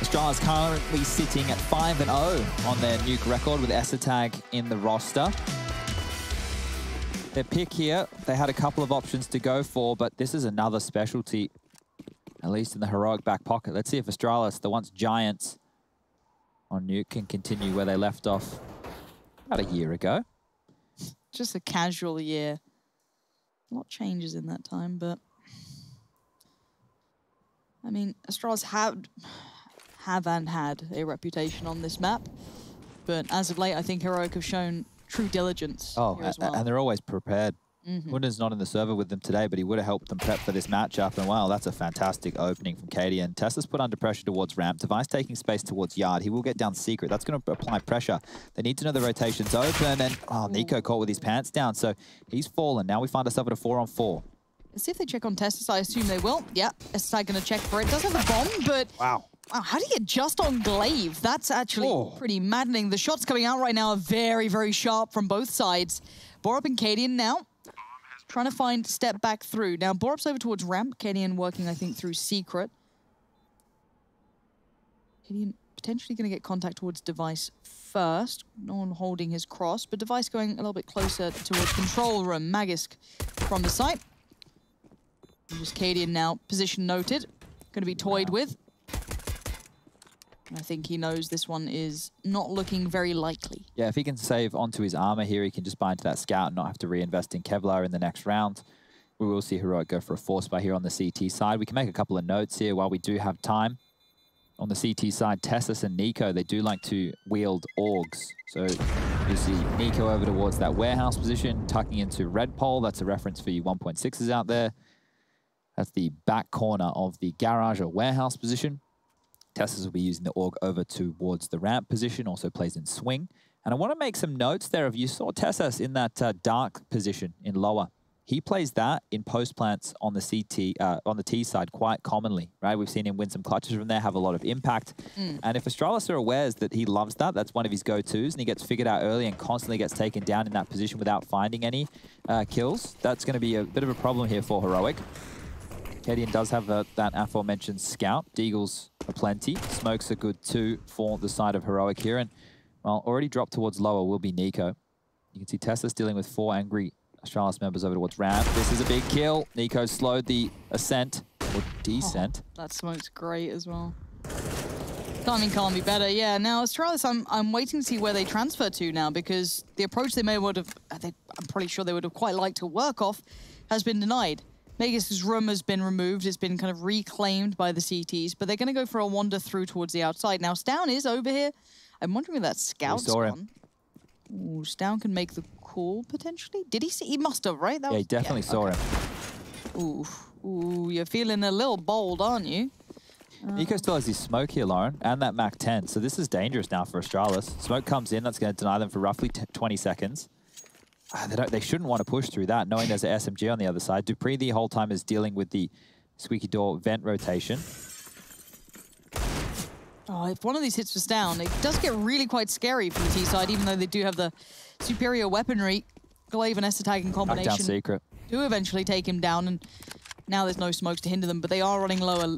Astralis currently sitting at 5-0 on their Nuke record with Esatag in the roster. Their pick here, they had a couple of options to go for, but this is another specialty, at least in the heroic back pocket. Let's see if Astralis, the once giants on Nuke, can continue where they left off about a year ago. Just a casual year. A lot changes in that time, but I mean, Astralis have and had a reputation on this map, but as of late, I think Heroic have shown true diligence here as well. And they're always prepared. Wunder's not in the server with them today, but he would have helped them prep for this matchup. And wow, that's a fantastic opening from Katie. And Tessa's put under pressure towards ramp. Device taking space towards yard. He will get down secret. That's going to apply pressure. They need to know the rotation's open. And Nico caught with his pants down. So he's fallen. Now we find ourselves at a 4-on-4. Let's see if they check on Tessa. I assume they will. Yeah, Esatag going to check for it. Does have a bomb, but wow, how do you get just on Glaive? That's actually pretty maddening. The shots coming out right now are very, very sharp from both sides. Borup and Cadian now trying to find step back through. Now Borup's over towards ramp. Cadian working, I think, through secret. Cadian potentially going to get contact towards Device first. No one holding his cross, but Device going a little bit closer towards control room. Magisk from the site. And just Cadian now, position noted. Going to be toyed with. I think he knows this one is not looking very likely. Yeah, if he can save onto his armor here, he can just buy into that scout and not have to reinvest in Kevlar in the next round. We will see Heroic go for a force buy here on the CT side. We can make a couple of notes here while we do have time. On the CT side, Tessus and Nico, they do like to wield Augs. So you see Nico over towards that warehouse position, tucking into red pole. That's a reference for you 1.6s out there. That's the back corner of the garage or warehouse position. Tessus will be using the AUG over towards the ramp position, also plays in swing. And I want to make some notes there. If you saw Tessus in that dark position in lower, he plays that in post plants on the CT, on the T side quite commonly, right? We've seen him win some clutches from there, have a lot of impact. And if Astralis are aware that he loves that, that's one of his go-tos, and he gets figured out early and constantly gets taken down in that position without finding any kills, that's going to be a bit of a problem here for Heroic. Cadian does have that aforementioned scout. Deagles are plenty. Smokes are good too for the side of Heroic here. And, well, already dropped towards lower will be Nico. You can see Tessus dealing with 4 angry Astralis members over towards ramp. This is a big kill. Nico slowed the ascent, or descent. That smoke's great as well. Timing can't be better. Yeah, now Astralis, I'm waiting to see where they transfer to now, because the approach they may would have, I'm pretty sure they would have quite liked to work off, has been denied. Magisk's room has been removed. It's been kind of reclaimed by the CTs, but they're going to go for a wander through towards the outside. Now, Stown is over here. I'm wondering if that scout's gone. Ooh, Stown can make the call, potentially. Did he see? He must have, right? That he definitely saw him. Ooh, you're feeling a little bold, aren't you? Nico still has his smoke here, Lauren, and that Mach 10. So this is dangerous now for Astralis. Smoke comes in. That's going to deny them for roughly 20 seconds. They shouldn't want to push through that, knowing there's an SMG on the other side. Dupree the whole time is dealing with the squeaky door vent rotation. Oh, if one of these hits was down, it does get really quite scary from the T side, even though they do have the superior weaponry. Glaive and Esatag in combination down secret. Do eventually take him down, and now there's no smokes to hinder them, but they are running lower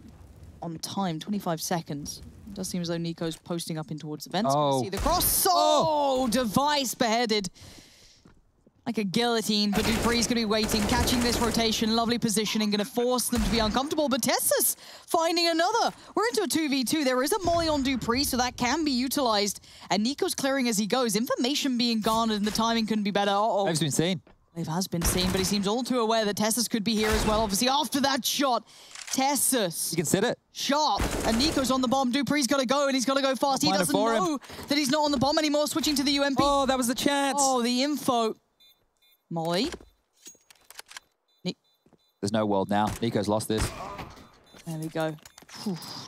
on time, 25 seconds. It does seem as though Nico's posting up in towards the vents. See the cross. Oh, Device beheaded. Like a guillotine, but Dupree's going to be waiting, catching this rotation, lovely positioning, going to force them to be uncomfortable, but Tessus finding another. We're into a 2v2. There is a molly on Dupree, so that can be utilized, and Nico's clearing as he goes. Information being garnered, and the timing couldn't be better. They've been seen. It has been seen, but he seems all too aware that Tessus could be here as well. Obviously, after that shot, Tessus. You can sit it. Sharp, and Nico's on the bomb. Dupree's got to go, and he's got to go fast. He doesn't know that he's not on the bomb anymore, switching to the UMP. Oh, that was the chance. Oh, the info. Molly. There's no world now. Nico's lost this. There we go.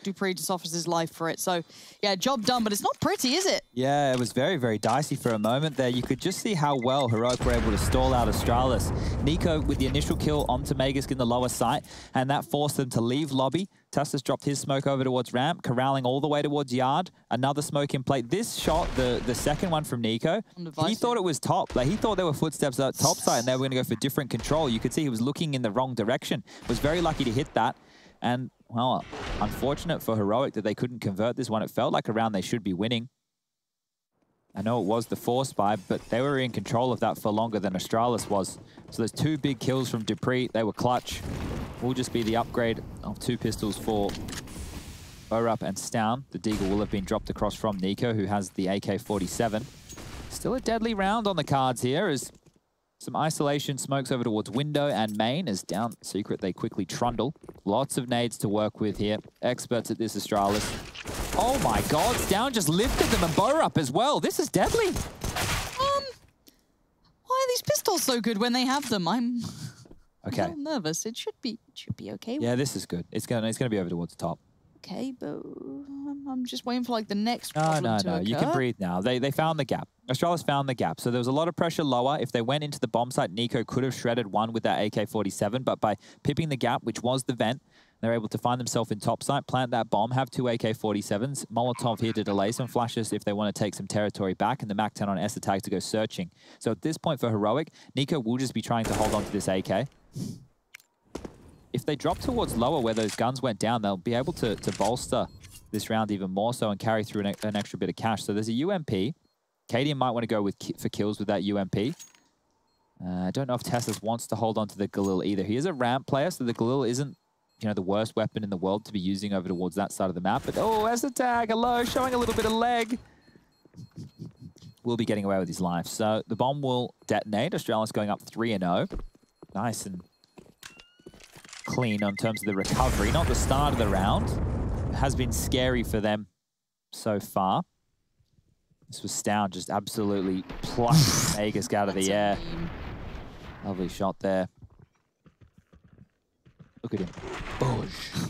Dupree just offers his life for it. So, yeah, job done, but it's not pretty, is it? Yeah, it was very, very dicey for a moment there. You could just see how well Heroic were able to stall out Astralis. Nico with the initial kill onto Magisk in the lower site, and that forced them to leave lobby. Tessus dropped his smoke over towards ramp, corralling all the way towards yard. Another smoke in play. This shot, the second one from Nico, he thought it was top. Like, he thought there were footsteps at top side, and they were going to go for different control. You could see he was looking in the wrong direction. Was very lucky to hit that. And Well, unfortunate for Heroic that they couldn't convert this one. It felt like a round they should be winning. I know it was the force buy, but they were in control of that for longer than Astralis was. So there's 2 big kills from dupreeh. They were clutch. Will just be the upgrade of 2 pistols for Borup and Stown. The Deagle will have been dropped across from Nico, who has the AK-47. Still a deadly round on the cards here as some isolation smokes over towards window and main as down secret they quickly trundle. Lots of nades to work with here. Experts at this Astralis. Oh my god, Down just lifted them and Borup as well. This is deadly. Why are these pistols so good when they have them? I'm okay. a little nervous. It should be okay. Yeah, this is good. It's gonna be over towards the top. Okay, but I'm just waiting for like the next problem to occur. You can breathe now. They found the gap. Astralis found the gap. So there was a lot of pressure lower. If they went into the bomb site, Nico could have shredded one with that AK-47, but by pipping the gap, which was the vent, they're able to find themselves in top site, plant that bomb, have 2 AK-47s, Molotov here to delay some flashes if they want to take some territory back, and the MAC-10 on Esatag to go searching. So at this point for Heroic, Nico will just be trying to hold on to this AK. If they drop towards lower where those guns went down, they'll be able to bolster this round even more so and carry through an extra bit of cash. So there's a UMP. Cadian might want to go for kills with that UMP. I don't know if Tessus wants to hold on to the Galil either. He is a ramp player, so the Galil isn't, you know, the worst weapon in the world to be using over towards that side of the map. But oh, Esatag, hello, showing a little bit of leg. Will be getting away with his life. So the bomb will detonate. Astralis going up 3-0. Nice and clean on terms of the recovery. Not the start of the round. It has been scary for them so far. This was Stown just absolutely plucked Aegis out of the air. Lovely shot there. Look at him. Boosh.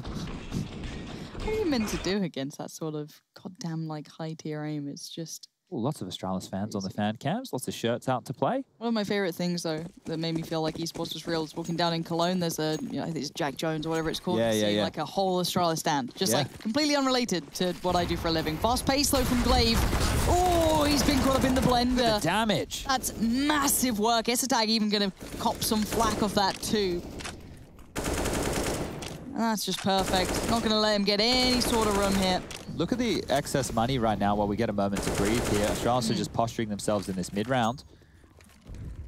What are you meant to do against that sort of goddamn like high tier aim? It's just... Ooh, lots of Astralis fans on the fan cams. Lots of shirts out to play. One of my favorite things, though, that made me feel like esports was real is walking down in Cologne. There's a, you know, I think it's Jack Jones or whatever it's called. Yeah. Like a whole Astralis stand. Just like completely unrelated to what I do for a living. Fast pace, though, from Glaive. Oh, he's been caught up in the blender. The damage. That's massive work. Esatag even going to cop some flack off that, too. And that's just perfect. Not going to let him get any sort of room here. Look at the excess money right now while we get a moment to breathe here. Astralis are just posturing themselves in this mid-round.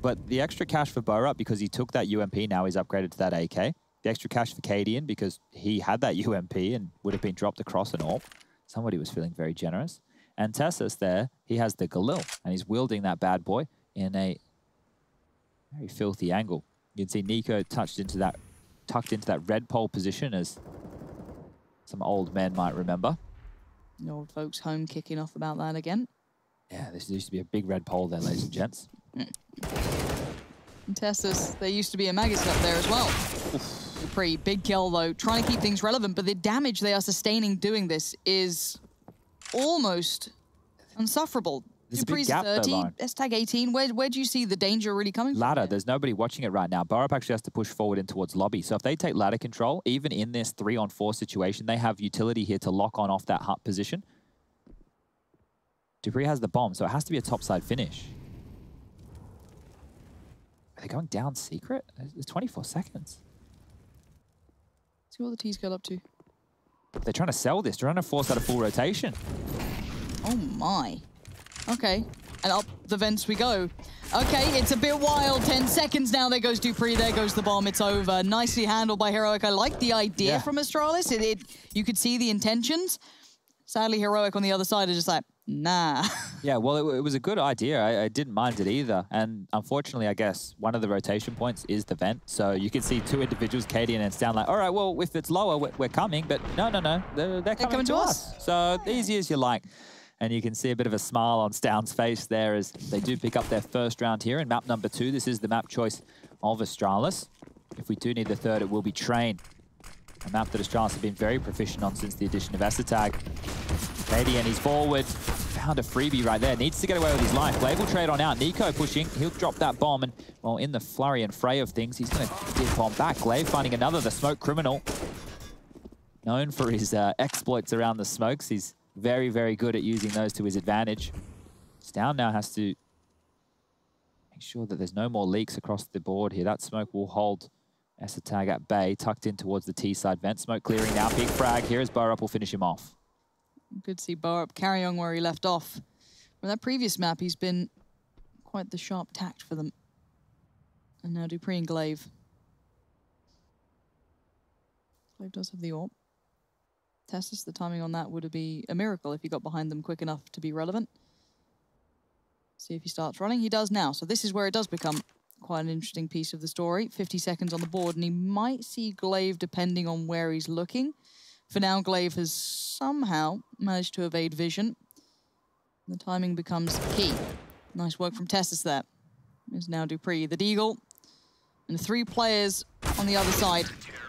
But the extra cash for Borup, because he took that UMP, now he's upgraded to that AK. The extra cash for Cadian, because he had that UMP and would have been dropped across an AWP. Somebody was feeling very generous. And Tessus there, he has the Galil, and he's wielding that bad boy in a very filthy angle. You can see Nico tucked into that red pole position, as some old men might remember. The old folks home kicking off about that again. Yeah, this used to be a big red pole there, ladies and gents. And Tessus, there used to be a Magus up there as well. A pretty big kill, though. Trying to keep things relevant, but the damage they are sustaining doing this is almost unsufferable. There's a big dupreeh's gap 30, though, Esatag 18. Where do you see the danger really coming from? Ladder, there's nobody watching it right now. Borup actually has to push forward in towards lobby. So if they take ladder control, even in this 3-on-4 situation, they have utility here to lock on off that hut position. dupreeh has the bomb, so it has to be a topside finish. Are they going down secret? It's 24 seconds. See what the T's got up to. They're trying to sell this. They're trying to force out a full rotation. Oh my. Okay, and up the vents we go. Okay, it's a bit wild. 10 seconds now. There goes dupreeh. There goes the bomb. It's over. Nicely handled by Heroic. I like the idea from Astralis. You could see the intentions. Sadly, Heroic on the other side is just like, nah. Yeah, well, it was a good idea. I didn't mind it either. And unfortunately, I guess, one of the rotation points is the vent. So you can see 2 individuals, Cadian and Stown, like, all right, well, if it's lower, we're coming. But no. They're coming to us. So easy as you like. And you can see a bit of a smile on Stown's face there as they do pick up their first round here in map number 2. This is the map choice of Astralis. If we do need the third, it will be Train. A map that Astralis have been very proficient on since the addition of Esatag. Cadian, he's forward. Found a freebie right there. Needs to get away with his life. Glaive will trade on out. Nico pushing. He'll drop that bomb. And, well, in the flurry and fray of things, he's going to dip on back. Glaive finding another, the smoke criminal. Known for his exploits around the smokes. He's very, very good at using those to his advantage. Stown now has to make sure that there's no more leaks across the board here. That smoke will hold Tag at bay, tucked in towards the T side vent. Smoke clearing now. Big frag. Here is Borup will finish him off. Good to see Borup carry on where he left off. With that previous map, he's been quite the sharp tact for them. And now Dupree and Glaive. Glaive does have the AWP. Tessus, the timing on that would be a miracle if he got behind them quick enough to be relevant. See if he starts running. He does now. So this is where it does become quite an interesting piece of the story. 50 seconds on the board, and he might see Glaive depending on where he's looking. For now, Glaive has somehow managed to evade vision. The timing becomes key. Nice work from Tessus there. Is now Dupree, the Deagle. And 3 players on the other side.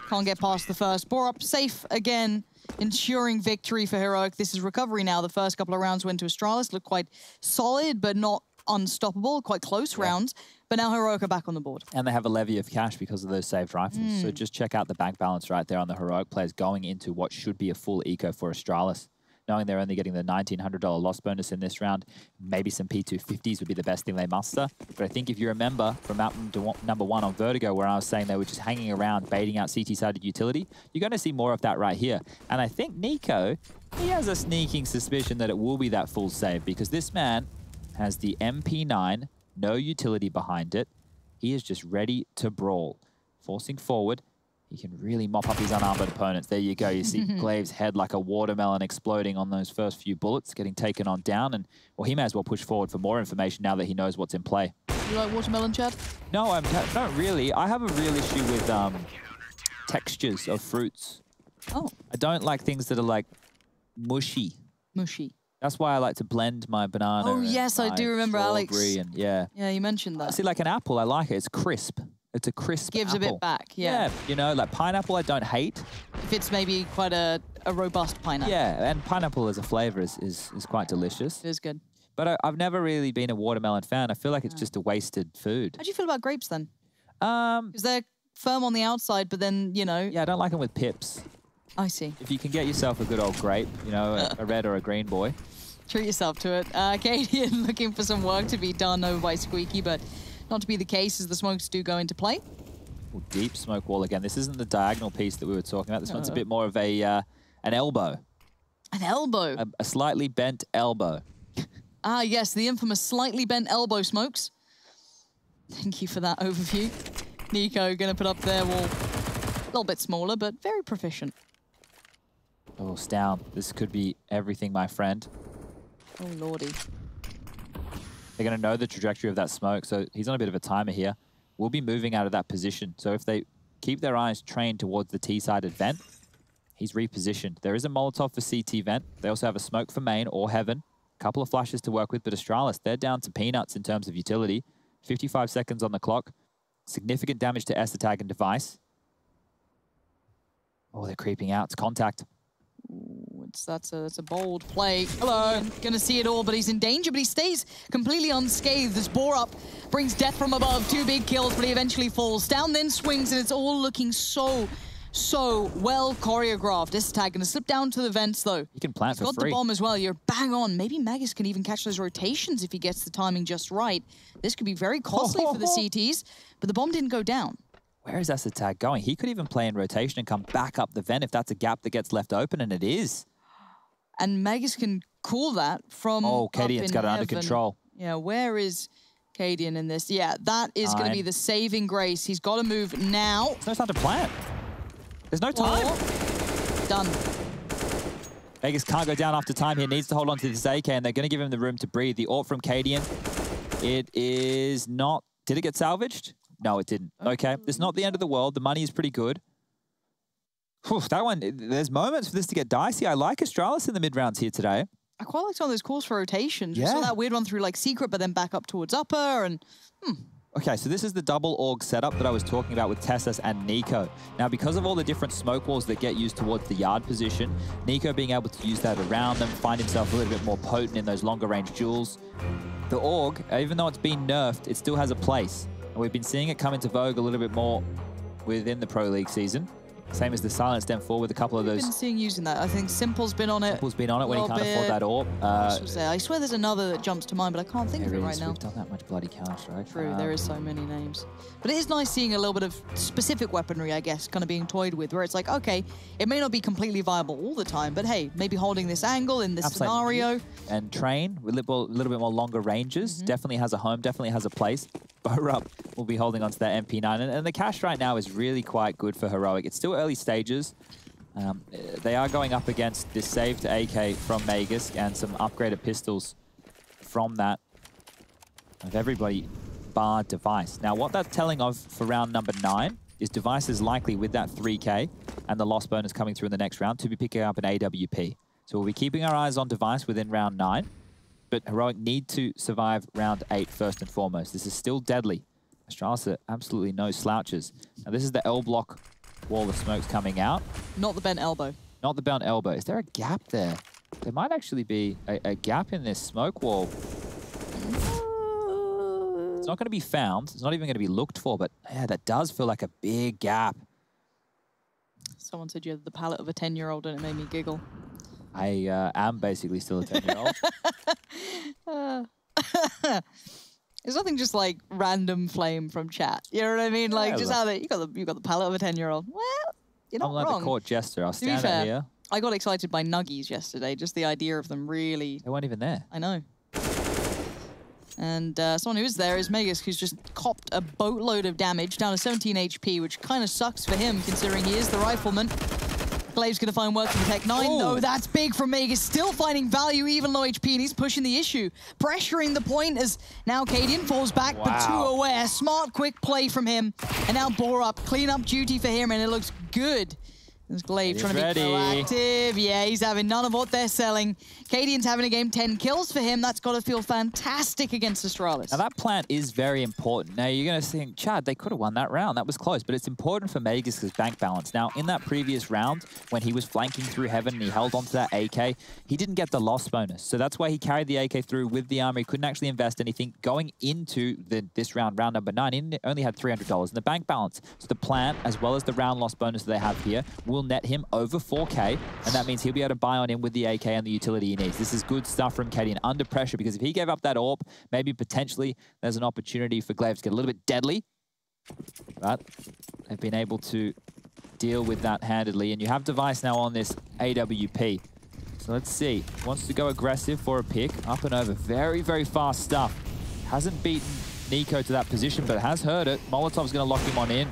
Can't get past the first. Borup safe again, ensuring victory for Heroic. This is recovery now. The first couple of rounds went to Astralis. Looked quite solid, but not unstoppable. Quite close rounds. But now Heroic are back on the board. And they have a levy of cash because of those saved rifles. So just check out the bank balance right there on the Heroic players going into what should be a full eco for Astralis. Knowing they're only getting the $1,900 loss bonus in this round, maybe some P250s would be the best thing they muster. But I think if you remember from map number 1 on Vertigo, where I was saying they were just hanging around, baiting out CT-sided utility, you're going to see more of that right here. And I think Nico, he has a sneaking suspicion that it will be that full save, because this man has the MP9, no utility behind it. He is just ready to brawl. Forcing forward. He can really mop up his unarmed opponents. There you go. You see Glaive's head like a watermelon exploding on those first few bullets, getting taken on down. And, well, he may as well push forward for more information now that he knows what's in play. You like watermelon, Chad? No, not really. I have a real issue with textures of fruits. Oh. I don't like things that are, like, mushy. Mushy. That's why I like to blend my banana. Oh, yes, I do remember, Alex. And, yeah, you mentioned that. See, like an apple, I like it. It's crisp. It's a crisp Gives apple. A bit back, yeah. You know, like pineapple I don't hate. If it's maybe quite a robust pineapple. Yeah, and pineapple as a flavor is quite delicious. It is good. But I've never really been a watermelon fan. I feel like it's just a wasted food. How do you feel about grapes then? Because they're firm on the outside, but then, you know... Yeah, I don't like them with pips. I see. If you can get yourself a good old grape, you know, a red or a green boy. Treat yourself to it. Cadian looking for some work to be done over by Squeaky, but... not to be the case as the smokes do go into play. Well, deep smoke wall again. This isn't the diagonal piece that we were talking about. This one's a bit more of a an elbow. An elbow? A slightly bent elbow. Ah, yes, the infamous slightly bent elbow, smokes. Thank you for that overview. Nico going to put up their wall. A little bit smaller, but very proficient. Oh, Stown. This could be everything, my friend. Oh, lordy. They're going to know the trajectory of that smoke, so he's on a bit of a timer here. We'll be moving out of that position. So if they keep their eyes trained towards the T-sided vent, he's repositioned. There is a Molotov for CT vent. They also have a smoke for main or heaven. A couple of flashes to work with, but Astralis, they're down to peanuts in terms of utility. 55 seconds on the clock. Significant damage to Tag and device. Oh, they're creeping out. It's contact. Ooh, that's a bold play. Hello. Gonna see it all, but he's in danger, but he stays completely unscathed as Borup brings death from above. 2 big kills, but he eventually falls. Down then swings, and it's all looking so well choreographed. Tag gonna slip down to the vents, though. He can plant for free. He's got the bomb as well. You're bang on. Maybe Magus can even catch those rotations if he gets the timing just right. This could be very costly for the CTs, but the bomb didn't go down. Where is Tag going? He could even play in rotation and come back up the vent if that's a gap that gets left open, and it is. And Magus can call that from Cadian's got it under control. Yeah, where is Cadian in this? Yeah, that is going to be the saving grace. He's got to move now. There's no time to plant. There's no time. Done. Magus can't go down after time here. Needs to hold on to this AK, and they're going to give him the room to breathe. The AWP from Cadian. It is not... Did it get salvaged? No, it didn't. Okay, it's not the end of the world. The money is pretty good. Whew, that one, there's moments for this to get dicey. I like Astralis in the mid-rounds here today. I quite like some of those calls for rotations. Yeah. We saw that weird one through like secret, but then back up towards upper and... Okay, so this is the double org setup that I was talking about with Tessus and Nico. Now, because of all the different smoke walls that get used towards the yard position, Nico being able to use that around them, find himself a little bit more potent in those longer range duels. The org, even though it's been nerfed, it still has a place. And we've been seeing it come into vogue a little bit more within the Pro League season. Same as the Silence Den 4 with a couple of those. I've been seeing using that. I think Simple's been on it. Simple's been on it when he can't afford that AWP. I swear there's another that jumps to mind, but I can't think of it right now. We've done that much bloody Counter-Strike. True, there is so many names. But it is nice seeing a little bit of specific weaponry, I guess, kind of being toyed with, where it's like, okay, it may not be completely viable all the time, but hey, maybe holding this angle in this scenario. And Train with a little bit more longer ranges. Definitely has a home, definitely has a place. Borup will be holding onto that MP9. And the cash right now is really quite good for Heroic. It's still early stages. They are going up against this saved AK from Magisk and some upgraded pistols from that of everybody bar Device. Now, what that's telling of for round number 9 is Device is likely with that 3K and the loss bonus coming through in the next round to be picking up an AWP. So we'll be keeping our eyes on Device within round 9, but Heroic need to survive round 8 first and foremost. This is still deadly. Astralis are absolutely no slouches. Now, this is the L block wall of smokes coming out. Not the bent elbow. Not the bent elbow. Is there a gap there? There might actually be a gap in this smoke wall. It's not going to be found. It's not even going to be looked for, but yeah, that does feel like a big gap. Someone said you had the palate of a 10-year-old and it made me giggle. I am basically still a 10-year-old. It's nothing just like random flame from chat. You know what I mean? Like, yeah, just how you got the palate of a 10-year-old. Well, you're not wrong. I'm like the court jester. I'll stand out here. I got excited by nuggies yesterday. Just the idea of them really. They weren't even there. I know. And someone who is there is Magisk, who's just copped a boatload of damage, down to 17 HP, which kind of sucks for him, considering he is the rifleman. Glaive's going to find work for Tech 9, though. That's big from Magisk, still finding value, even low HP, and he's pushing the issue. Pressuring the point as now Cadian falls back, but too aware. Smart, quick play from him. And now Borup, clean up duty for him, and it looks good. There's Glaive trying to be proactive. Yeah, he's having none of what they're selling. Cadian's having a game, 10 kills for him. That's got to feel fantastic against Astralis. Now, that plant is very important. Now, you're going to think, Chad, they could have won that round. That was close, but it's important for Magisk's bank balance. Now, in that previous round, when he was flanking through heaven and he held onto that AK, he didn't get the loss bonus. So that's why he carried the AK through with the armor. He couldn't actually invest anything. Going into this round, round number 9, he only had $300 in the bank balance. So the plant, as well as the round loss bonus that they have here, will net him over 4K, and that means he'll be able to buy on in with the AK and the utility he needs. This is good stuff from Cadian under pressure, because if he gave up that AWP, maybe potentially there's an opportunity for Glaive to get a little bit deadly, but they've been able to deal with that handedly, and you have Device now on this AWP. So let's see. Wants to go aggressive for a pick, up and over. Very, very fast stuff. Hasn't beaten Nico to that position, but has heard it. Molotov's going to lock him on in.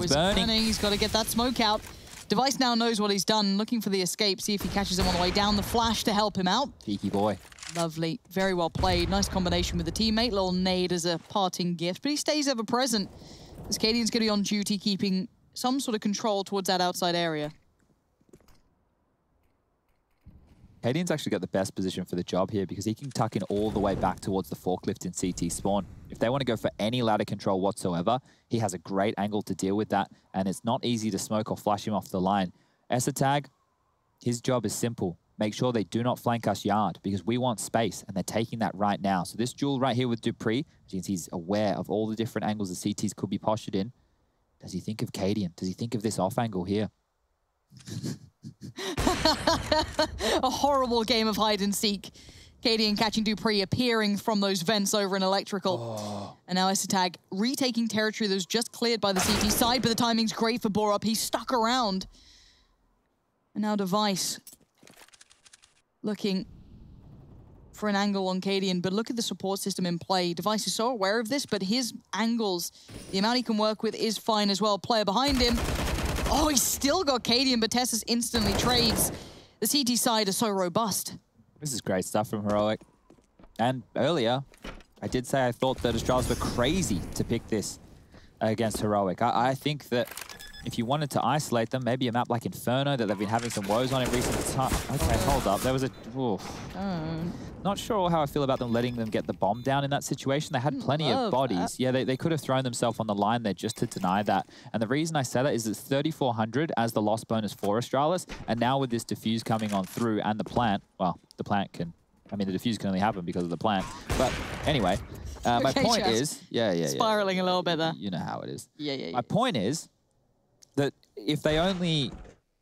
He's burning. He's got to get that smoke out. Device now knows what he's done, looking for the escape, see if he catches him on the way down. The flash to help him out. Cheeky boy. Lovely. Very well played. Nice combination with the teammate. Little nade as a parting gift, but he stays ever present. As Cadian's going to be on duty, keeping some sort of control towards that outside area. Cadian's actually got the best position for the job here, because he can tuck in all the way back towards the forklift in CT spawn. If they want to go for any ladder control whatsoever, he has a great angle to deal with that, and it's not easy to smoke or flash him off the line. Esatag, his job is simple. Make sure they do not flank us yard, because we want space, and they're taking that right now. So this duel right here with Dupree, he's aware of all the different angles the CTs could be postured in. Does he think of Cadian? Does he think of this off angle here? A horrible game of hide and seek. Cadian catching Dupree, appearing from those vents over in electrical. And now Esatag retaking territory that was just cleared by the CT side, but the timing's great for Borup. He's stuck around. And now Device looking for an angle on Cadian, but look at the support system in play. Device is so aware of this, but his angles, the amount he can work with is fine as well. Player behind him. Oh, he's still got Cadian, but Tessus instantly trades. The CT side is so robust. This is great stuff from Heroic. And earlier, I did say I thought that Astralis were crazy to pick this against Heroic. I think that if you wanted to isolate them, maybe a map like Inferno that they've been having some woes on in recent time. Okay, hold up. There was a... Not sure how I feel about them letting them get the bomb down in that situation. They had plenty of bodies. Yeah, they could have thrown themselves on the line there just to deny that. And the reason I say that is it's 3,400 as the loss bonus for Astralis. And now with this diffuse coming on through and the plant, well, the plant can... I mean, the diffuse can only happen because of the plant. But anyway, my point is... Yeah. Spiraling a little bit there. You know how it is. Yeah. My point is that if they only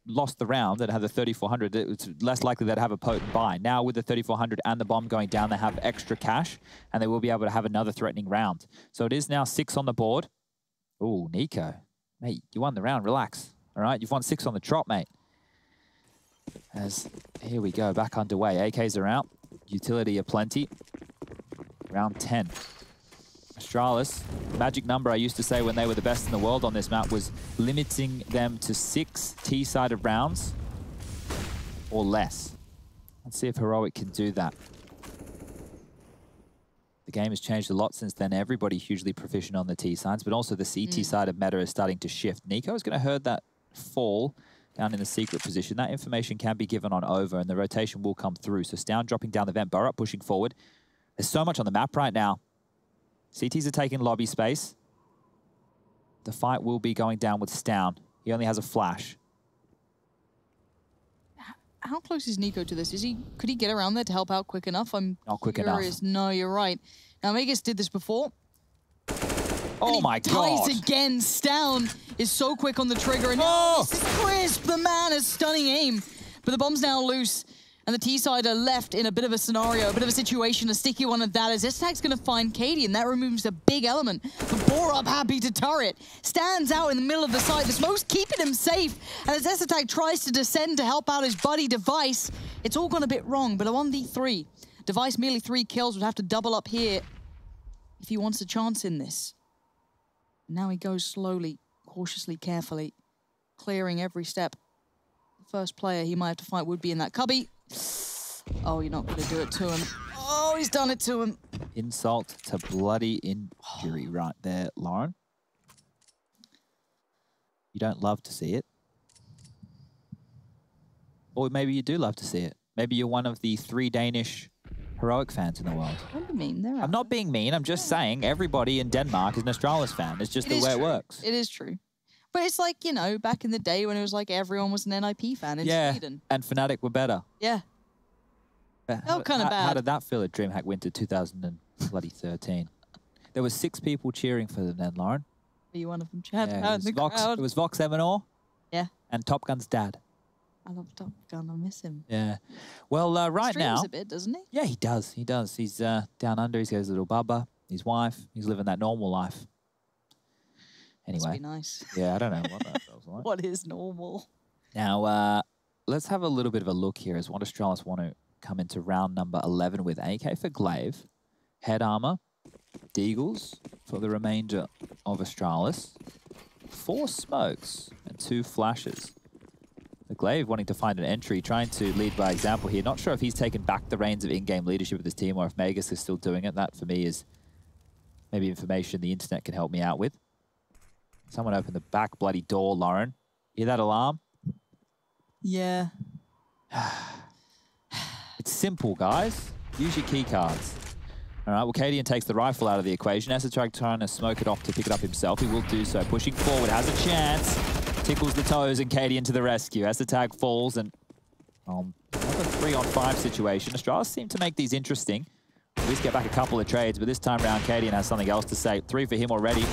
lost the round and had the 3400, it's less likely they'd have a potent buy. Now with the 3400 and the bomb going down, they have extra cash and they will be able to have another threatening round. So it is now 6 on the board. Ooh, Nico. Mate, you won the round, relax. All right, you've won 6 on the trot, mate. As here we go, back underway. AKs are out, utility aplenty. Round 10. Astralis, the magic number I used to say when they were the best in the world on this map was limiting them to 6 T-sided rounds or less. Let's see if Heroic can do that. The game has changed a lot since then. Everybody hugely proficient on the T-sides, but also the CT-sided meta is starting to shift. Nico is going to herd that fall down in the secret position. That information can be given on over, and the rotation will come through. So Stown dropping down the vent, Burrup pushing forward. There's so much on the map right now. CTs are taking lobby space. The fight will be going down with Stown. He only has a flash. How close is Nico to this? Could he get around there to help out quick enough? I'm not quick curious. enough. No, you're right. Now, Megas did this before. Oh my God. Dies again. Stown is so quick on the trigger. And now this is Crisp. The man has stunning aim. But the bomb's now loose. And the T-side are left in a bit of a scenario, a bit of a situation, a sticky one at that, as Estag's going to find Katie, and that removes a big element. But Borup, happy to turret, stands out in the middle of the site. The smoke's keeping him safe, and as Estag tries to descend to help out his buddy Device, it's all gone a bit wrong, but a 1v3. Device merely 3 kills, would have to double up here if he wants a chance in this. Now he goes slowly, cautiously, carefully, clearing every step. The first player he might have to fight would be in that cubby. Oh, you're not going to do it to him. Oh, he's done it to him. Insult to bloody injury right there, Lauren. You don't love to see it. Or maybe you do love to see it. Maybe you're one of the 3 Danish Heroic fans in the world. What do you mean? I'm not being mean. I'm just saying everybody in Denmark is an Astralis fan. It's just the way it works. It is true. But it's like, you know, back in the day when it was like everyone was an NIP fan in Sweden. And Fnatic were better. Yeah. Felt kind of bad. How did that feel at DreamHack Winter 2013? There were 6 people cheering for them then, Lauren. Are you one of them, Chad? Yeah, it was Vox Eminor. Yeah. And Top Gun's dad. I love Top Gun. I miss him. Yeah. Well, right now... He streams a bit, doesn't he? Yeah, he does. He does. He's down under. He's got his little bubba, his wife. He's living that normal life. Anyway. Must be nice. Yeah, I don't know what that feels like. What is normal? Now, let's have a little bit of a look here as what Astralis want to come into round number 11 with. AK for Glaive, head armor, Deagles for the remainder of Astralis, 4 smokes and 2 flashes. The Glaive wanting to find an entry, trying to lead by example here. Not sure if he's taken back the reins of in-game leadership of this team or if Megas is still doing it. That, for me, is maybe information the internet can help me out with. Someone opened the back bloody door, Lauren. Hear that alarm? Yeah. It's simple, guys. Use your key cards. All right, well, Cadian takes the rifle out of the equation. Esotrag trying to smoke it off to pick it up himself. He will do so. Pushing forward, has a chance. Tickles the toes, and Cadian to the rescue. Esotrag falls, and another 3-on-5 situation. Astralis seem to make these interesting. At least get back a couple of trades, but this time around, Cadian has something else to say. 3 for him already.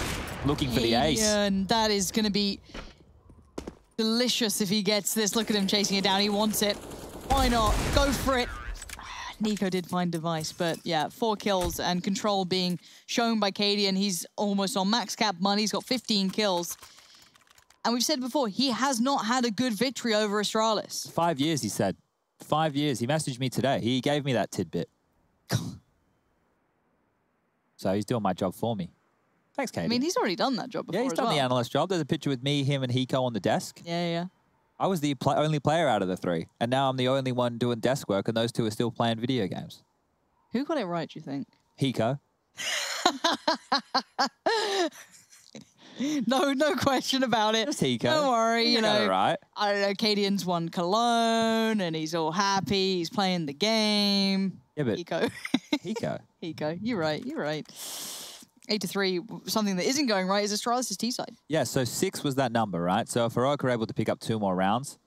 Looking for the ace. And that is going to be delicious if he gets this. Look at him chasing it down. He wants it. Why not? Go for it. Nico did find Device, but yeah, 4 kills and control being shown by Cadian. He's almost on max cap money. He's got 15 kills. And we've said before, he has not had a good victory over Astralis. 5 years, he said. 5 years. He messaged me today. He gave me that tidbit. So he's doing my job for me. Thanks, Katie. I mean, he's already done that job before. Yeah, he's done the analyst job. There's a picture with me, him, and Hiko on the desk. Yeah. I was the only player out of the 3, and now I'm the only one doing desk work, and those 2 are still playing video games. Who got it right, do you think? Hiko. No question about it. Just Hiko. Don't worry, you know. Right. I don't know, Cadian's won Cologne, and he's all happy. He's playing the game. Yeah, but... Hiko. Hiko, you're right. 8-3, something that isn't going right is Astralis' T-side. Yeah, so 6 was that number, right? So if Heroic are able to pick up 2 more rounds,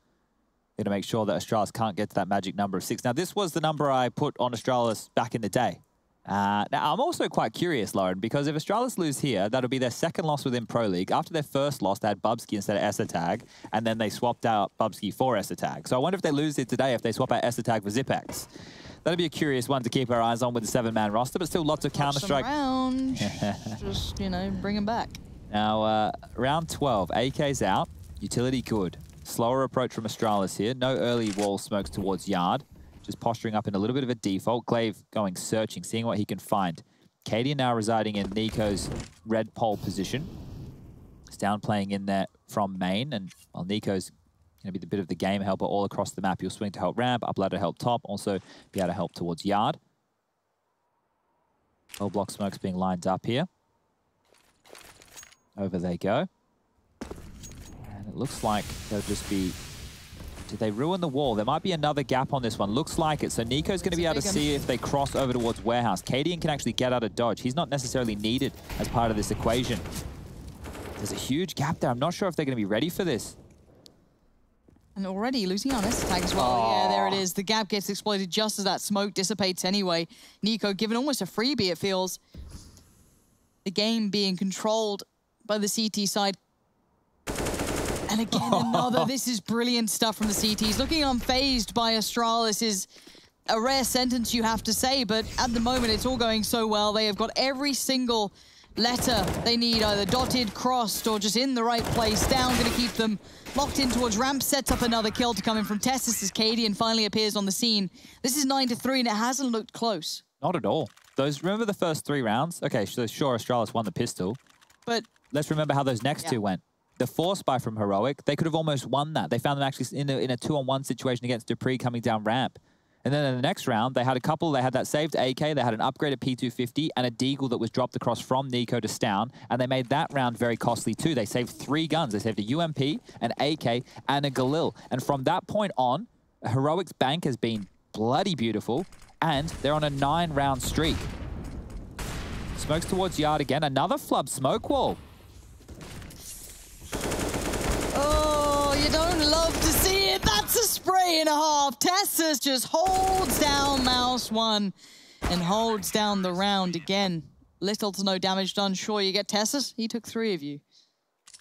they're going to make sure that Astralis can't get to that magic number of 6. Now, this was the number I put on Astralis back in the day. Now, I'm also quite curious, Lauren, because if Astralis lose here, that'll be their second loss within Pro League. After their first loss, they had Bubsky instead of Esatag, and then they swapped out Bubsky for Esatag. So I wonder if they lose it today, if they swap out Esatag for Zipex. That'll be a curious one to keep our eyes on with the 7-man roster, but still lots of Counter-Strike. Just, you know, bring them back. Now, round 12, AK's out. Utility good. Slower approach from Astralis here. No early wall smokes towards Yard. Just posturing up in a little bit of a default. Glaive going searching, seeing what he can find. Cadian now residing in Nico's red pole position. Down playing in there from main, and while Nico's going to be the bit of the game helper all across the map, he'll swing to help ramp, up ladder help top, also be able to help towards Yard. All block smokes being lined up here. Over they go. And it looks like they'll just be... Did they ruin the wall? There might be another gap on this one. Looks like it. So Nico's going to be able to see if they cross over towards Warehouse. Cadian can actually get out of dodge. He's not necessarily needed as part of this equation. There's a huge gap there. I'm not sure if they're going to be ready for this. And already losing on Esatag as well. Oh. Yeah, there it is. The gap gets exploited just as that smoke dissipates anyway. Nico given almost a freebie, it feels. The game being controlled by the CT side. And again, another. This is brilliant stuff from the CTs. Looking unfazed by Astralis is a rare sentence, you have to say, but at the moment, it's all going so well. They have got every single letter they need, either dotted, crossed, or just in the right place. Down, going to keep them locked in towards ramp. Sets up another kill to come in from Tessus as Cadian finally appears on the scene. This is 9-3, and it hasn't looked close. Not at all. Remember the first 3 rounds? Okay, so sure, Astralis won the pistol. But let's remember how those next 2 went. The force buy from Heroic, they could have almost won that. They found them actually in a 2-on-1 situation against Dupree coming down ramp. And then in the next round, they had a couple. They had that saved AK, they had an upgraded P250, and a Deagle that was dropped across from Nico to Stown. And they made that round very costly too. They saved 3 guns. They saved a UMP, an AK, and a Galil. And from that point on, Heroic's bank has been bloody beautiful, and they're on a 9-round streak. Smokes towards Yard again. Another flub smoke wall. Oh, you don't love to see it. That's a spray and a half. Tessus just holds down Mouse 1 and holds down the round again. Little to no damage done. Sure, you get Tessus. He took 3 of you.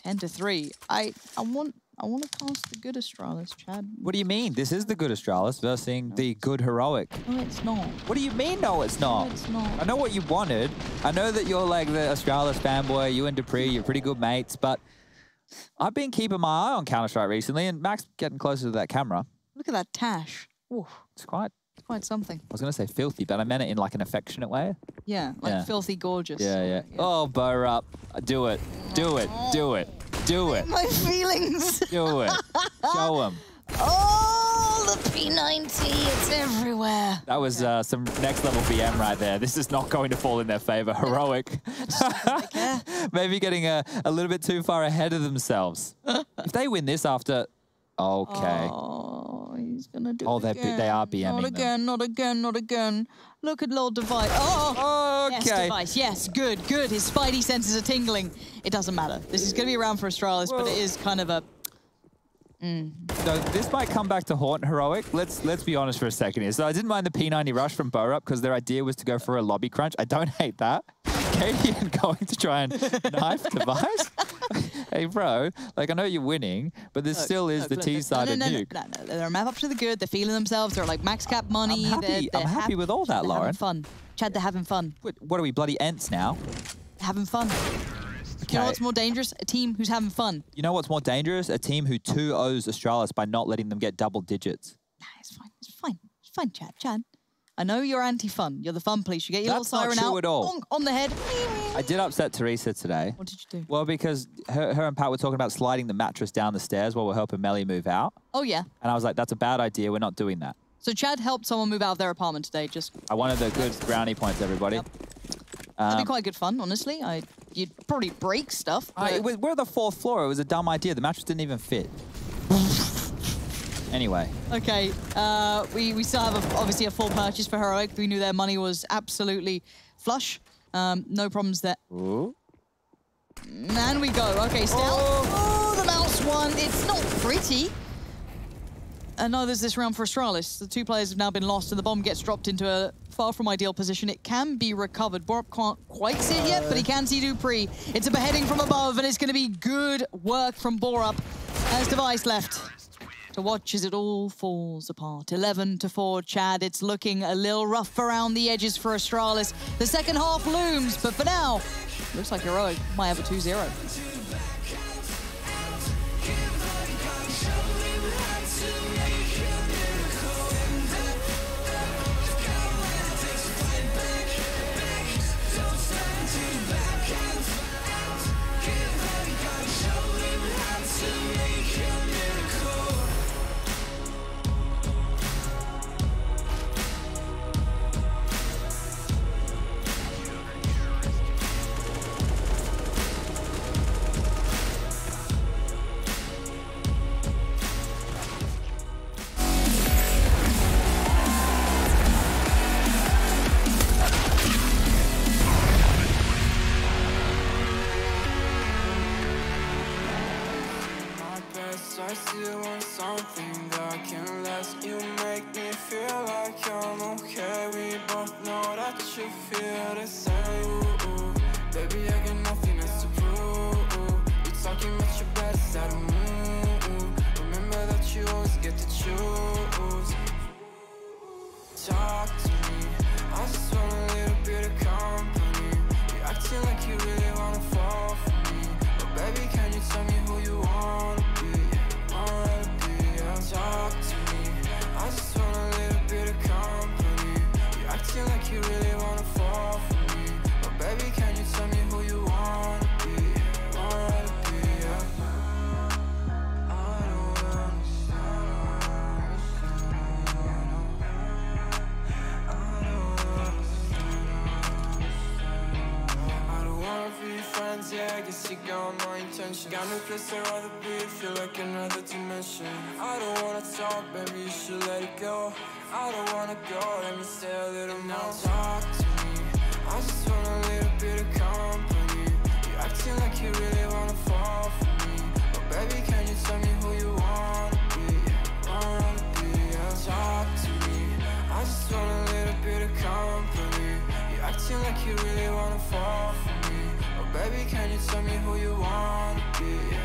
10-3. I want to cast the good Astralis, Chad. What do you mean? This is the good Astralis versus the good Heroic. No, it's not. What do you mean, no, it's not? No, it's not. I know what you wanted. I know that you're like the Astralis fanboy. You and Dupree, you're pretty good mates, but I've been keeping my eye on Counter-Strike recently, and Max getting closer to that camera. Look at that Tash. Ooh. It's quite something. I was going to say filthy, but I meant it in like an affectionate way. Yeah, like filthy gorgeous. Yeah. Oh, bow up. Do it. Do it. Do it. Do it. My feelings. Do it. Show them. Oh, the P90. It's everywhere. That was some next level BM right there. This is not going to fall in their favor. Heroic. Maybe getting a little bit too far ahead of themselves. If they win this after... Okay. Oh, he's going to do it again. They are BMing Not again, them. not again, not again. Look at Lord Device. Oh, okay. Yes, Device. Yes, good. His spidey senses are tingling. It doesn't matter. This is going to be around for Astralis, but it is kind of a... So this might come back to haunt Heroic. Let's be honest for a second here. So I didn't mind the P90 rush from Borup because their idea was to go for a lobby crunch. I don't hate that. Cadian going to try and knife Device. Hey, bro, like, I know you're winning, but there still is the T-sided nuke. No, they're a map up to the good. They're feeling themselves. They're like max cap money. I'm happy with all that, Lauren. Having fun. Chad, they're having fun. What are we, bloody Ents now? Having fun. Okay. You know what's more dangerous? A team who's having fun. You know what's more dangerous? A team who 2-0s Astralis by not letting them get double digits. Nah, it's fine. It's fine. It's fine, Chad. I know you're anti-fun. You're the fun police. You get your little siren out. That's not true at all. On the head. I did upset Teresa today. What did you do? Well, because her and Pat were talking about sliding the mattress down the stairs while we're helping Melly move out. Oh, yeah. And I was like, that's a bad idea. We're not doing that. So Chad helped someone move out of their apartment today. I wanted the good brownie points, everybody. Yep. That'd be quite good fun, honestly. You'd probably break stuff. We're on the 4th floor. It was a dumb idea. The mattress didn't even fit. Anyway. Okay, we still have obviously a full purchase for Heroic. We knew their money was absolutely flush. No problems there. Ooh. And we go. Okay, Stealth. Oh, the Mouse 1. It's not pretty. And neither is this round for Astralis. The two players have now been lost and the bomb gets dropped into a far from ideal position. It can be recovered. Borup can't quite see it yet, but he can see Dupree. It's a beheading from above and it's going to be good work from Borup as Device left to watch as it all falls apart. 11-4, Chad. It's looking a little rough around the edges for Astralis. The second half looms, but for now, looks like Heroic might have a 2-0. I still want something that can last. You make me feel like I'm okay. We both know that you feel the same. Ooh, baby, I got nothing else to prove. You're talking about your best out of move. Remember that you always get to choose. Talk to me, I just want a little bit of company. You're acting like you really wanna fall for me. But baby, can you tell me who you wanna be? Talk to me, I just want a little bit of company. You're acting like you really wanna fall for me. But baby, can you tell me who you wanna be? Yeah. I don't understand. I don't wanna be friends, yeah, I guess you got my intention. Got no place I'd rather be, feel like another dimension. I don't wanna talk, baby, you should let it go. I don't wanna go, let me stay a little more. Talk to me, I just want a little bit of company. You're acting like you really wanna fall for me. But baby, can you tell me who you wanna be? Yeah. Talk to me, I just want a little bit of company. You're acting like you really wanna fall for me. But baby, can you tell me who you wanna be? Yeah.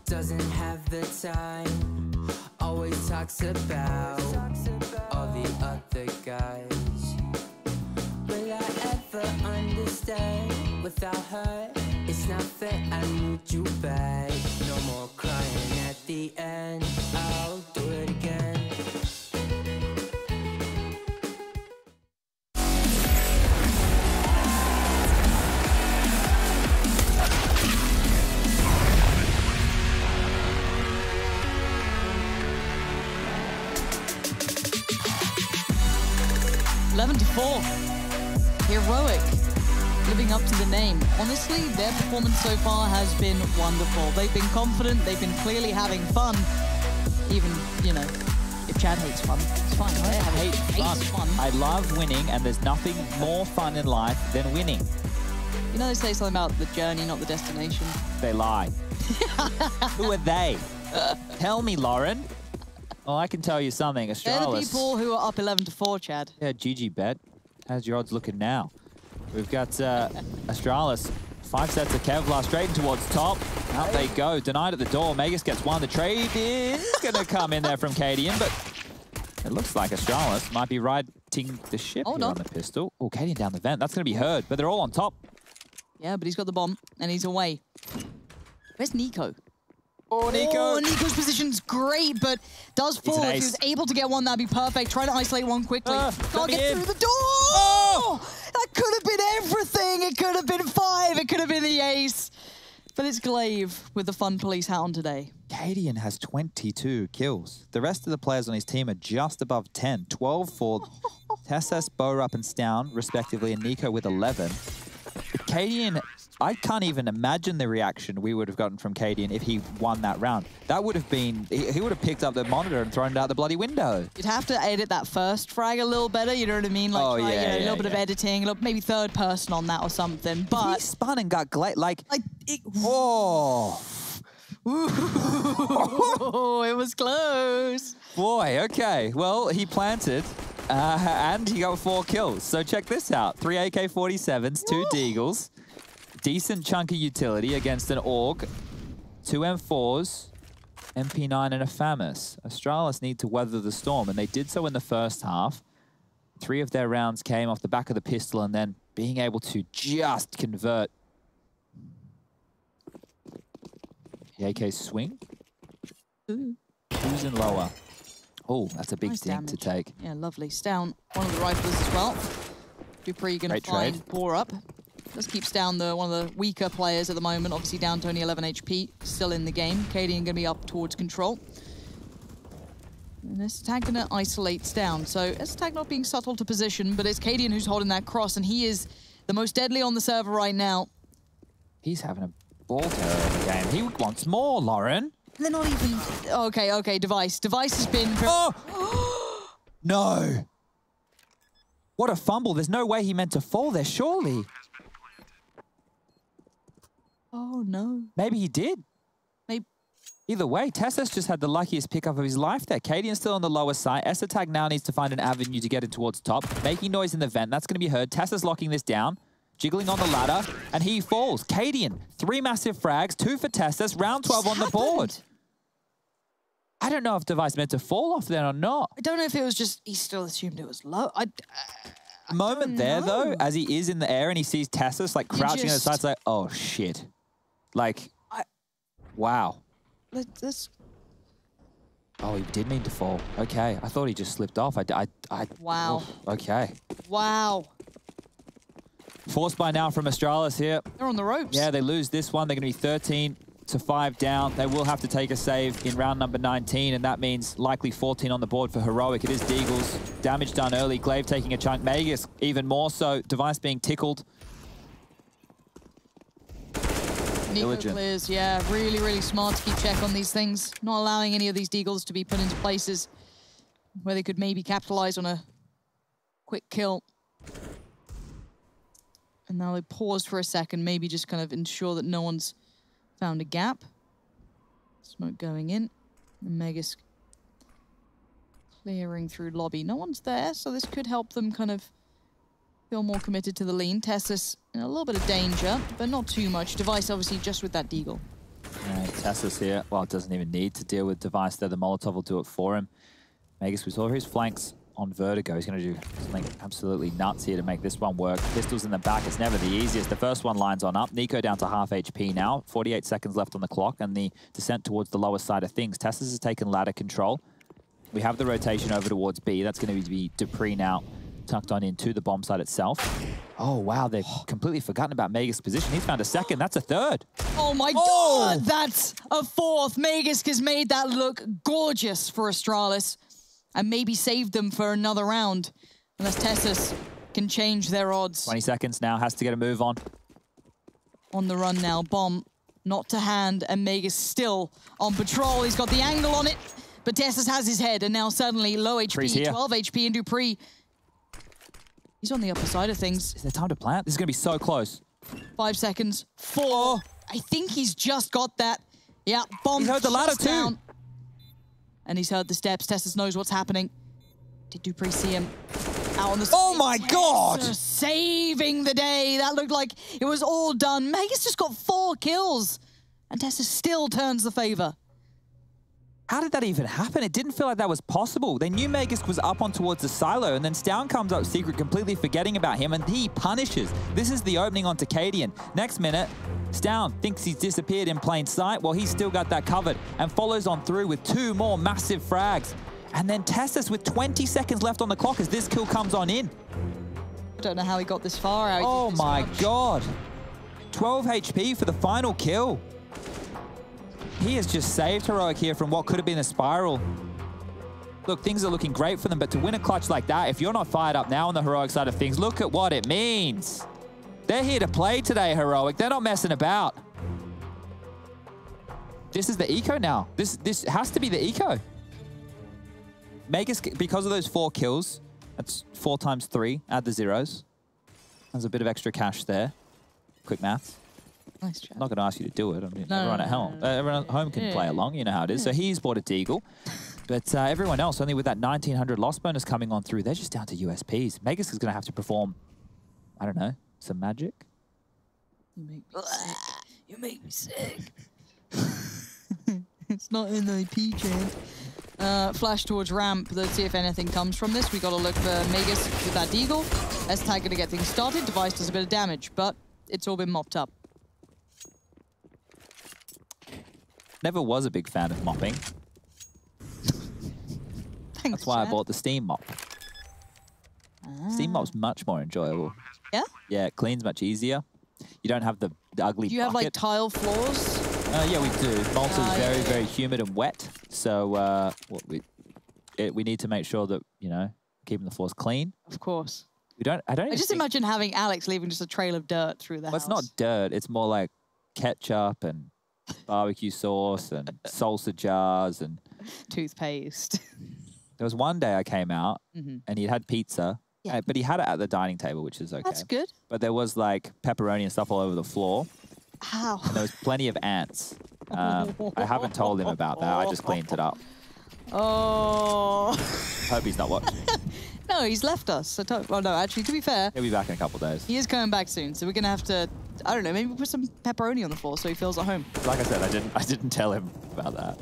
Doesn't have the time, always talks about all the other guys. Will I ever understand? Without her, it's not fair, I need you back. No more crying at the end, I'll do it again. Heroic, living up to the name. Honestly, their performance so far has been wonderful. They've been confident, they've been clearly having fun. Even, you know, if Chad hates fun, it's fine. I hate fun. I love winning, and there's nothing more fun in life than winning. You know they say something about the journey, not the destination? They lie. Who are they? Tell me, Lauren. Well, I can tell you something. Astralis. They're the people who are up 11-4, Chad. Yeah, GG bet. How's your odds looking now? We've got Astralis. 5 sets of Kevlar straight in towards top. Out they go. Denied at the door. Magus gets one. The trade is going to come in there from Cadian, but it looks like Astralis might be riding the ship here on the pistol. Oh, Cadian down the vent. That's going to be heard, but they're all on top. Yeah, but he's got the bomb, and he's away. Where's Nico? Oh, Nico. Oh, Nico's position's great, but does fall. If he was able to get one, that'd be perfect. Try to isolate one quickly. Can't get through the door! Oh! That could have been everything. It could have been 5. It could have been the ace. But it's Glaive with the Fun Police hat on today. Cadian has 22 kills. The rest of the players on his team are just above 10. 12 for TeSeS, Borup, and Stown, respectively, and Nico with 11. Cadian, I can't even imagine the reaction we would have gotten from Cadian if he won that round. That would have been, he would have picked up the monitor and thrown it out the bloody window. You'd have to edit that first frag a little better, you know what I mean? Like, try, a little bit of editing, maybe third person on that or something. But he spun and got like oh. Ooh, it was close. Boy, okay. Well, he planted. And he got 4 kills. So check this out. 3 AK-47s, 2 Deagles. Decent chunk of utility against an AUG. 2 M4s, MP9 and a FAMAS. Astralis need to weather the storm, and they did so in the first half. 3 of their rounds came off the back of the pistol, and then being able to just convert. The AK swing. Who's in lower? Oh, that's a big thing to take. Yeah, lovely. Stown, one of the riflers as well. Dupree going to find Borup. Just keeps down one of the weaker players at the moment. Obviously down to only 11 HP, still in the game. Cadian going to be up towards control. And S-Tag going to isolate Stown. So S-Tag not being subtle to position, but it's Cadian who's holding that cross, and he is the most deadly on the server right now. He's having a ball terror of the game. He wants more, Lauren. They're not even... Okay, Device. Device has been... Oh! No! What a fumble. There's no way he meant to fall there, surely. Oh, no. Maybe he did. Maybe. Either way, TeSeS just had the luckiest pickup of his life there. Cadian's still on the lower side. S-Attack now needs to find an avenue to get it towards top. Making noise in the vent. That's going to be heard. TeSeS locking this down. Jiggling on the ladder. And he falls. Cadian, 3 massive frags. 2 for TeSeS. Round 12 on the board. I don't know if Device meant to fall off then or not. I don't know if it was just, he still assumed it was low. Moment there, though, as he is in the air and he sees TeSeS like crouching on the side, it's like, oh, shit. Like, wow. Oh, he did mean to fall. Okay, I thought he just slipped off. Wow. Oh, okay. Wow. Forced by now from Astralis here. They're on the ropes. Yeah, they lose this one. They're going to be 13 to 5 down. They will have to take a save in round number 19, and that means likely 14 on the board for Heroic. It is Deagles. Damage done early. Glaive taking a chunk. Magus even more so. Device being tickled. Nico clears, yeah. Really, really smart to keep check on these things. Not allowing any of these Deagles to be put into places where they could maybe capitalize on a quick kill. And now they pause for a second, maybe just kind of ensure that no one's found a gap. Smoke going in. And Megas clearing through lobby. No one's there, so this could help them kind of feel more committed to the lean. TeSeS in a little bit of danger, but not too much. Device obviously just with that Deagle. Yeah, TeSeS here, well, doesn't even need to deal with Device there. The Molotov will do it for him. Megas, we saw his flanks on Vertigo. He's going to do something absolutely nuts here to make this one work. Pistols in the back, it's never the easiest. The first one lines on up. Nico down to half HP now. 48 seconds left on the clock, and the descent towards the lower side of things. TeSeS has taken ladder control. We have the rotation over towards B. That's going to be Dupree now, tucked on into the bomb site itself. Oh, wow, they've completely forgotten about Megas' position. He's found a second. That's a third. Oh, my God, that's a fourth. Megas has made that look gorgeous for Astralis and maybe saved them for another round, unless TeSeS can change their odds. 20 seconds now, has to get a move on. On the run now, bomb not to hand, and Megas still on patrol. He's got the angle on it, but TeSeS has his head, and now suddenly low HP, 12 HP, and Dupree. He's on the upper side of things. Is there time to plant? This is going to be so close. 5 seconds. 4. I think he's just got that. Yeah, bomb. He's heard the ladder down. too. And he's heard the steps. TeSeS knows what's happening. Did Dupree see him? Out on the Oh my God! Saving the day. That looked like it was all done. Megas just got 4 kills. And TeSeS still turns the favor. How did that even happen? It didn't feel like that was possible. They knew Megas was up on towards the silo, and then Stown comes up secret, completely forgetting about him, and he punishes. This is the opening onto Cadian. Next minute, Stown thinks he's disappeared in plain sight. Well, he's still got that covered and follows on through with 2 more massive frags. And then TeSeS with 20 seconds left on the clock as this kill comes on in. I don't know how he got this far out. Oh my god. 12 HP for the final kill. He has just saved Heroic here from what could have been a spiral. Look, things are looking great for them, but to win a clutch like that, if you're not fired up now on the Heroic side of things, look at what it means. They're here to play today, Heroic. They're not messing about. This is the eco now. This has to be the eco. Magus, because of those 4 kills, that's 4 times 3, add the zeros. There's a bit of extra cash there. Quick maths. Nice job. I'm not going to ask you to do it. I mean, No, everyone at home, everyone at home can play along. You know how it is. So he's bought a Deagle. But everyone else, only with that 1900 loss bonus coming on through, they're just down to USPs. Magus is going to have to perform, I don't know, some magic. You make me sick. You make me sick. It's not in the P chain. Flash towards ramp. Let's see if anything comes from this. We got to look for Magus with that Deagle. S-Tag going to get things started. Device does a bit of damage, but it's all been mopped up. Never was a big fan of mopping. Thanks, That's why Chad. I bought the Steam Mop. Steam Mop's much more enjoyable. Yeah? Yeah, it cleans much easier. You don't have the ugly Do you have, bucket. like, tile floors? Yeah, we do. Malta's very humid and wet. So we need to make sure that, you know, keeping the floors clean. Of course. I just imagine having Alex leaving just a trail of dirt through the house. It's not dirt. It's more like ketchup and barbecue sauce and salsa jars and toothpaste. There was one day I came out and he had pizza, but he had it at the dining table, which is okay. That's good. But there was like pepperoni and stuff all over the floor. Ow. And there was plenty of ants. I haven't told him about that. I just cleaned it up. Oh. Hope he's not watching. No, he's left us. Well, no, actually, to be fair, He'll be back in a couple of days. he is coming back soon, so we're going to have to, I don't know, maybe put some pepperoni on the floor so he feels at home. Like I said, I didn't tell him about that.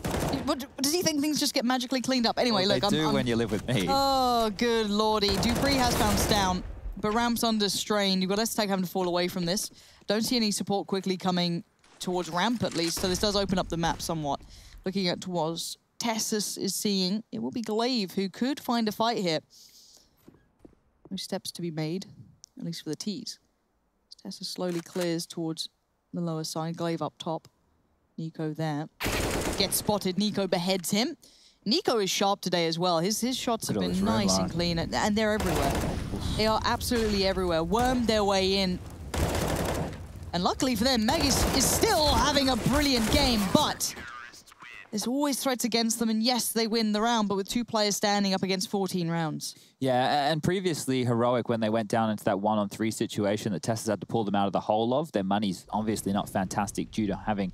What, does he think things just get magically cleaned up? Anyway, Well, look, they do when you live with me. Oh, good lordy. Dupree has bounced down, but Ramp's under strain. You've got S-Tag having to fall away from this. Don't see any support quickly coming towards Ramp, at least, so this does open up the map somewhat. Looking at towards Tessus is seeing, it will be Glaive who could find a fight here. No steps to be made, at least for the T's. Tessus slowly clears towards the lower side. Glaive up top. Nico there. Gets spotted. Nico beheads him. Nico is sharp today as well. His shots have been nice and clean, and they're everywhere. They are absolutely everywhere. Wormed their way in. And luckily for them, Magus is still having a brilliant game, but there's always threats against them, and yes, they win the round, but with 2 players standing up against 14 rounds. Yeah, and previously, Heroic, when they went down into that 1-on-3 situation that Tessus had to pull them out of the hole of, their money's obviously not fantastic due to having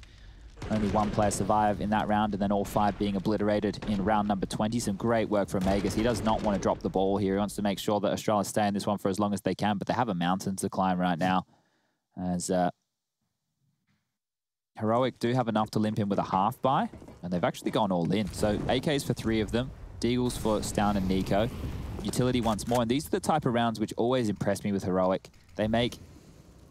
only 1 player survive in that round and then all 5 being obliterated in round number 20. Some great work from Magus. He does not want to drop the ball here. He wants to make sure that Astralis stay in this one for as long as they can, but they have a mountain to climb right now. As Heroic do have enough to limp in with a half buy, and they've actually gone all in. So AKs for 3 of them, Deagles for Stown and Nico, utility once more, and these are the type of rounds which always impress me with Heroic. They make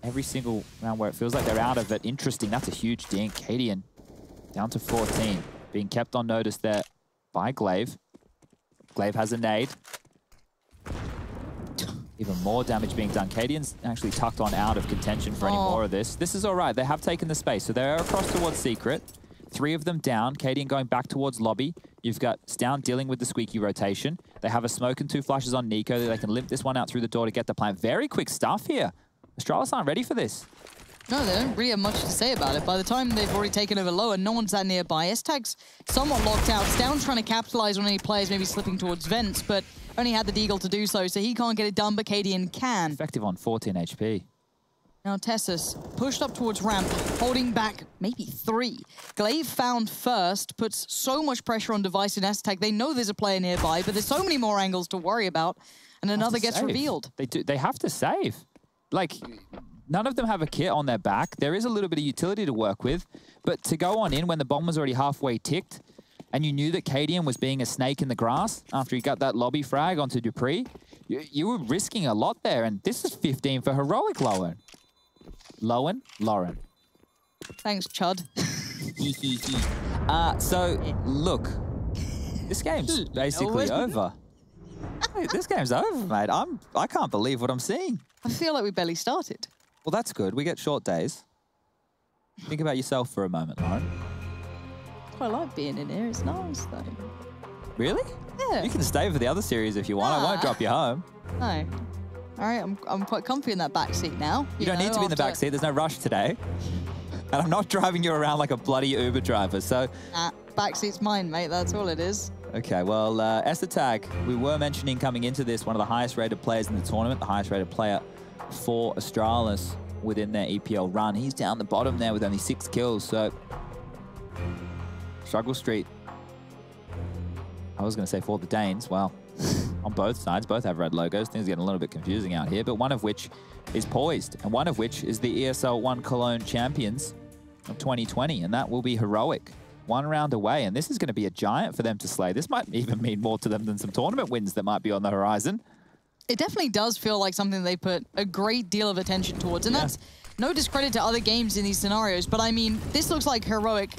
every single round where it feels like they're out of it interesting. That's a huge dink. Cadian down to 14, being kept on notice there by Glaive. Glaive has a nade. Even more damage being done. Cadian's actually tucked on out of contention for any more of this. This is all right. They have taken the space. So they're across towards Secret. 3 of them down. Cadian going back towards Lobby. You've got Stown dealing with the squeaky rotation. They have a smoke and 2 flashes on Nico. They can limp this one out through the door to get the plant. Very quick stuff here. Astralis aren't ready for this. No, they don't really have much to say about it. By the time they've already taken over lower, no one's that nearby. S-Tag's somewhat locked out. Stown trying to capitalize on any players maybe slipping towards Vents, but only had the Deagle to do so he can't get it done, but Cadian can. Effective on 14 HP. Now Tessus pushed up towards Ramp, holding back maybe 3. Glaive found first, puts so much pressure on Device and S-Tag. They know there's a player nearby, but there's so many more angles to worry about, and another gets revealed. They have to save. Like, none of them have a kit on their back. There is a little bit of utility to work with, but to go on in when the bomb was already halfway ticked, and you knew that Cadian was being a snake in the grass after he got that lobby frag onto Dupree, you were risking a lot there, and this is 15 for Heroic Lowen. Lauren. Thanks, Chud. So, look, this game's basically over. Hey, this game's over, mate. I can't believe what I'm seeing. I feel like we barely started. Well, that's good. We get short days. Think about yourself for a moment, Lauren. Quite like being in here. It's nice, though. Really? Yeah. You can stay for the other series if you want. I won't drop you home. No. All right, I'm quite comfy in that back seat now. You don't need to be in the back seat. There's no rush today. And I'm not driving you around like a bloody Uber driver, so... Nah, back seat's mine, mate. That's all it is. Okay, well, Tag, we were mentioning coming into this, one of the highest rated players in the tournament, the highest rated player for Astralis within their EPL run. He's down the bottom there with only 6 kills, so... Struggle Street. I was going to say for the Danes, well... on both sides, both have red logos. Things are getting a little bit confusing out here, but one of which is poised, and one of which is the ESL 1 Cologne champions of 2020, and that will be Heroic. 1 round away, and this is going to be a giant for them to slay. This might even mean more to them than some tournament wins that might be on the horizon. It definitely does feel like something they put a great deal of attention towards, and that's no discredit to other games in these scenarios, but I mean, this looks like Heroic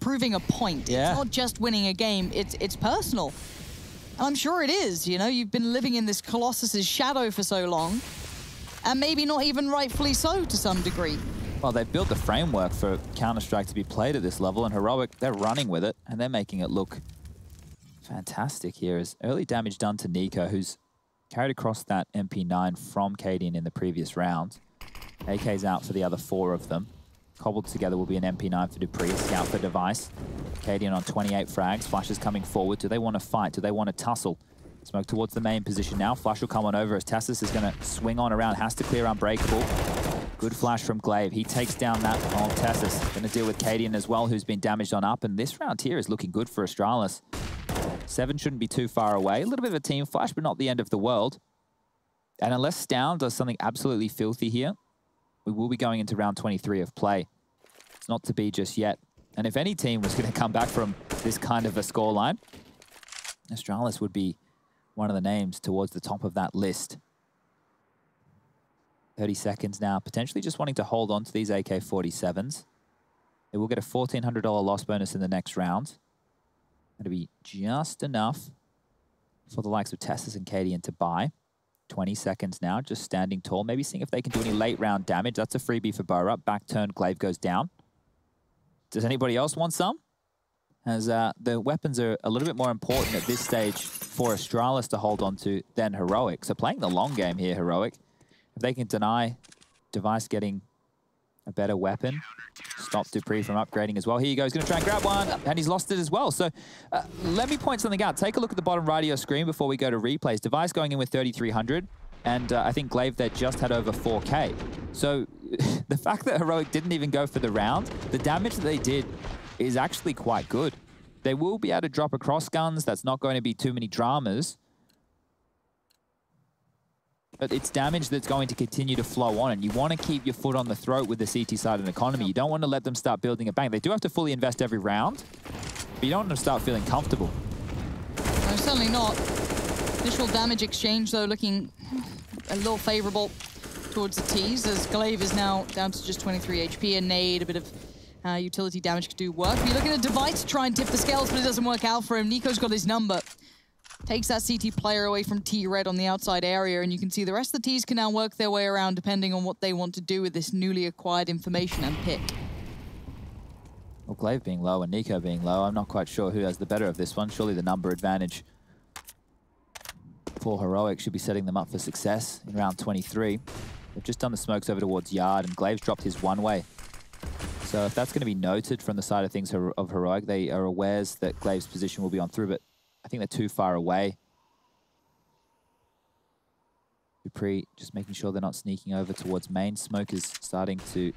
proving a point. Yeah. It's not just winning a game, it's personal. And I'm sure it is, you know, you've been living in this Colossus's shadow for so long, and maybe not even rightfully so to some degree. Well, they've built the framework for Counter-Strike to be played at this level, and Heroic, they're running with it, and they're making it look fantastic here. As early damage done to Nico, who's carried across that MP9 from Cadian in the previous round. AK's out for the other 4 of them. Cobbled together will be an MP9 for Dupree, scout for Device. Cadian on 28 frags. Flash is coming forward. Do they want to fight? Do they want to tussle? Smoke towards the main position now. Flash will come on over as Tassis is going to swing on around. Has to clear Unbreakable. Good flash from Glaive. He takes down that on Tassis. Going to deal with Cadian as well, who's been damaged on up. And this round here is looking good for Astralis. 7 shouldn't be too far away. A little bit of a team flash, but not the end of the world. And unless Stown does something absolutely filthy here, we will be going into round 23 of play. It's not to be just yet. And if any team was going to come back from this kind of a scoreline, Astralis would be one of the names towards the top of that list. 30 seconds now, potentially just wanting to hold on to these AK-47s. They will get a $1,400 loss bonus in the next round. That'll be just enough for the likes of Tessus and Cadian to buy. 20 seconds now, just standing tall. Maybe seeing if they can do any late round damage. That's a freebie for Burrup. Back turn, Glaive goes down. Does anybody else want some? As the weapons are a little bit more important at this stage for Astralis to hold on to than Heroic. So playing the long game here, Heroic. If they can deny Device getting a better weapon, stop Dupree from upgrading as well. Here you go, he's going to try and grab one, and he's lost it as well. So let me point something out. Take a look at the bottom right of your screen before we go to replays. Device going in with 3,300, and I think Glaive there just had over 4K. So the fact that Heroic didn't even go for the round, the damage that they did is actually quite good. They will be able to drop across guns. That's not going to be too many dramas. But it's damage that's going to continue to flow on, and you want to keep your foot on the throat with the CT side of the economy. You don't want to let them start building a bank. They do have to fully invest every round, but you don't want them to start feeling comfortable. No, certainly not. Initial damage exchange, though, looking a little favorable towards the T's, as Glaive is now down to just 23 HP. A nade, a bit of utility damage could do work. But you're looking at Device to try and tip the scales, but it doesn't work out for him. Nico's got his number. Takes that CT player away from T-Red on the outside area, and you can see the rest of the Ts can now work their way around depending on what they want to do with this newly acquired information and pick. Well, Glaive being low and Nico being low, I'm not quite sure who has the better of this one. Surely the number advantage for Heroic should be setting them up for success in round 23. They've just done the smokes over towards Yard, and Glaive's dropped his one-way. So if that's going to be noted from the side of things of Heroic, they are aware that Glaive's position will be on through, but I think they're too far away. Dupree just making sure they're not sneaking over towards main. Smoke is starting to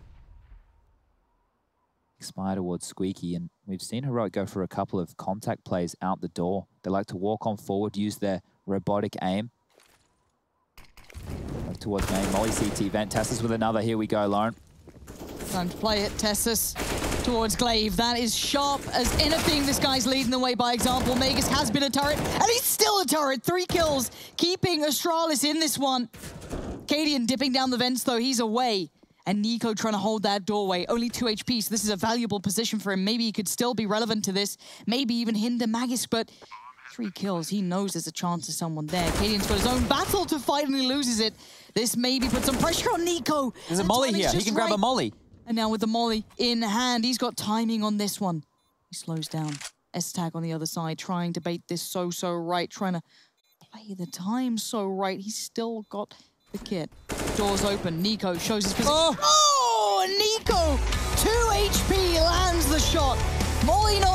expire towards Squeaky, and we've seen Heroic go for a couple of contact plays out the door. They like to walk on forward, use their robotic aim. Towards main, Molly CT vent. Tessus with another. Here we go, Lauren. Time to play it. Tessus towards Glaive. That is sharp as anything. This guy's leading the way by example. Magus has been a turret, and he's still a turret. 3 kills, keeping Astralis in this one. Cadian dipping down the vents, though. He's away. And Nico trying to hold that doorway. Only 2 HP, so this is a valuable position for him. Maybe he could still be relevant to this. Maybe even hinder Magus, but 3 kills. He knows there's a chance of someone there. Cadian's got his own battle to fight and he loses it. This maybe puts some pressure on Nico. There's a molly here. He can grab a molly. And now with the molly in hand, he's got timing on this one. He slows down. S-Tag on the other side, trying to bait this so right, trying to play the time so right. He's still got the kit. Doors open. Nico shows his position. Oh, Nico! 2 HP lands the shot. Molly not